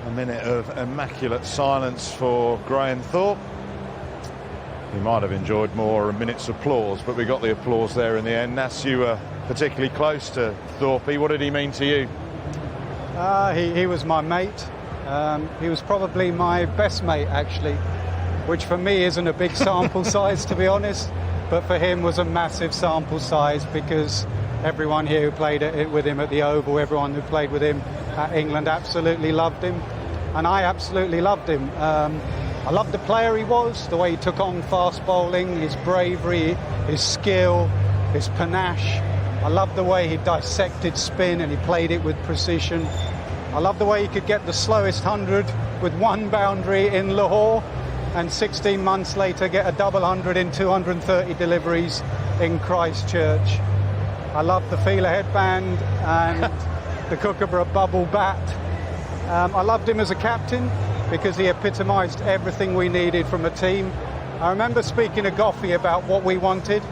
A minute of immaculate silence for Graham Thorpe. He might have enjoyed more minutes' applause, but we got the applause there in the end. Nass, you were particularly close to Thorpe. What did he mean to you? He was my mate. He was probably my best mate, actually, which for me isn't a big sample size, to be honest, but for him was a massive sample size, because everyone here who played with him at the Oval, everyone who played with him at England absolutely loved him, and I absolutely loved him. I loved the player he was, the way he took on fast bowling, his bravery, his skill, his panache. I loved the way he dissected spin and he played it with precision. I loved the way he could get the slowest 100 with one boundary in Lahore, and 16 months later get a double 100 in 230 deliveries in Christchurch. I loved the feeler headband and the Kookaburra bubble bat. I loved him as a captain because he epitomised everything we needed from a team. I remember speaking to Goffey about what we wanted,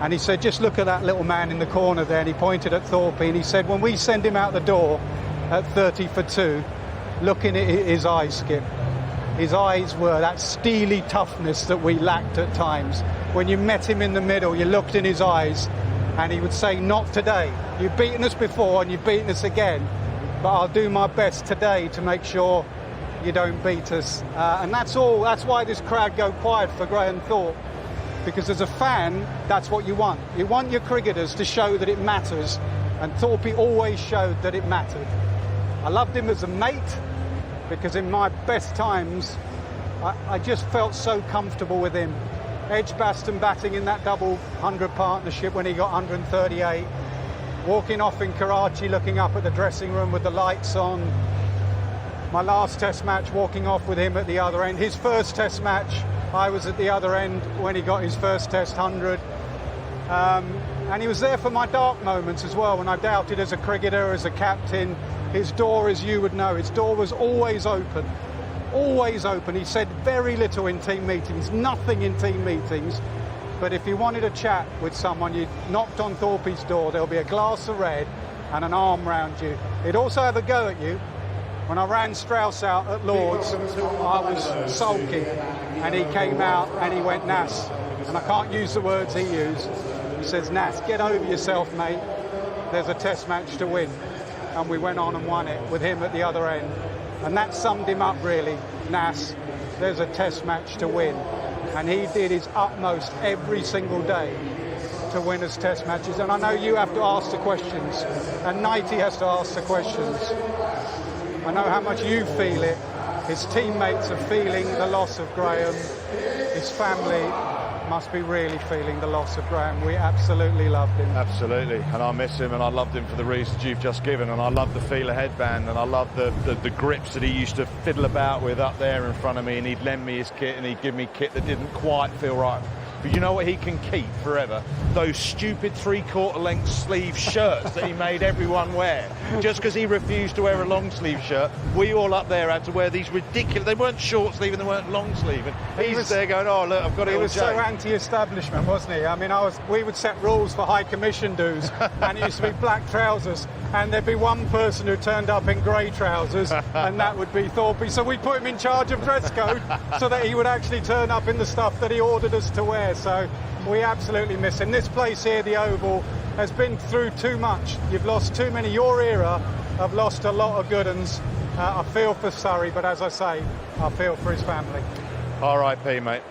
and he said, just look at that little man in the corner there, and he pointed at Thorpe, and he said, when we send him out the door at 30 for 2, looking at his eyes, Skip. His eyes were that steely toughness that we lacked at times. When you met him in the middle, you looked in his eyes, and he would say, not today. You've beaten us before and you've beaten us again, but I'll do my best today to make sure you don't beat us. And that's all. That's why this crowd go quiet for Graham Thorpe, because as a fan, that's what you want. You want your cricketers to show that it matters, and Thorpe always showed that it mattered. I loved him as a mate, because in my best times, I just felt so comfortable with him. Edgbaston batting in that double 100 partnership when he got 138, walking off in Karachi looking up at the dressing room with the lights on. My last test match, walking off with him at the other end. His first test match, I was at the other end when he got his first test 100. And he was there for my dark moments as well, when I doubted as a cricketer, as a captain. His door, as you would know, his door was always open. Always open. He said very little in team meetings, nothing in team meetings. But if you wanted to chat with someone, you knocked on Thorpe's door, there'll be a glass of red and an arm round you. He'd also have a go at you. When I ran Strauss out at Lord's, I was sulking, and he came out and he went, Nass, and I can't use the words he used. He says, Nass, get over yourself, mate. There's a test match to win. And we went on and won it with him at the other end. And that summed him up, really. Nass, there's a test match to win. And he did his utmost every single day to win us test matches. And I know you have to ask the questions, and Nighty has to ask the questions. I know how much you feel it. His teammates are feeling the loss of Graham. His family must be really feeling the loss of Graham. We absolutely loved him. Absolutely, and I miss him, and I loved him for the reasons you've just given, and I love the feeler headband, and I love the grips that he used to fiddle about with up there in front of me, and he'd lend me his kit, and he'd give me kit that didn't quite feel right. But you know what he can keep forever? Those stupid three-quarter-length sleeve shirts that he made everyone wear. Just because he refused to wear a long-sleeve shirt, we all up there had to wear these ridiculous... They weren't short-sleeve and they weren't long-sleeve. And he's there going, oh, look, I've got it all. He was so anti-establishment, wasn't he? I mean, we would set rules for high commission dues, and it used to be black trousers, and there'd be one person who turned up in grey trousers, and that would be Thorpe. So we put him in charge of dress code so that he would actually turn up in the stuff that he ordered us to wear. So we absolutely miss him. This place here, the Oval, has been through too much. You've lost too many. Your era have lost a lot of good uns. I feel for Surrey, but as I say, I feel for his family. R.I.P. mate.